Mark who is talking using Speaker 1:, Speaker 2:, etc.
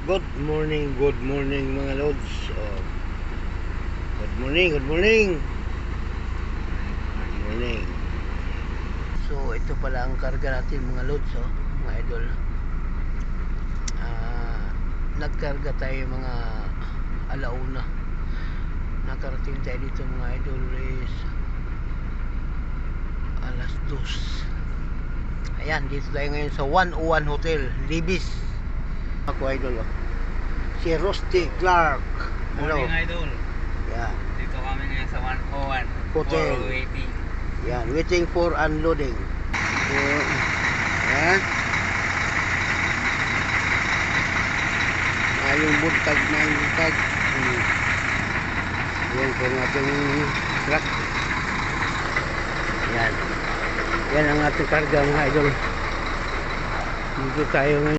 Speaker 1: Good morning mga lods. Good morning. So ito pala ang karga natin mga lods, mga idol. Nagkarga tayo mga alauna. Nakarating tayo dito mga idol is alas 2. Ayan, dito tayo ngayon sa 101 Hotel, Libis. Ako idol, si Rusty Clark. Hello.
Speaker 2: Morning idol.
Speaker 1: Yeah.
Speaker 2: Dito kami ngayon sa 101
Speaker 1: Hotel.
Speaker 2: waiting.
Speaker 1: Yan, waiting for unloading. So, yan. Yung buntag na yung buntag. Yan po ang ating truck. Yan. Yan ang ating karga mga idol. Dito tayo ngayon.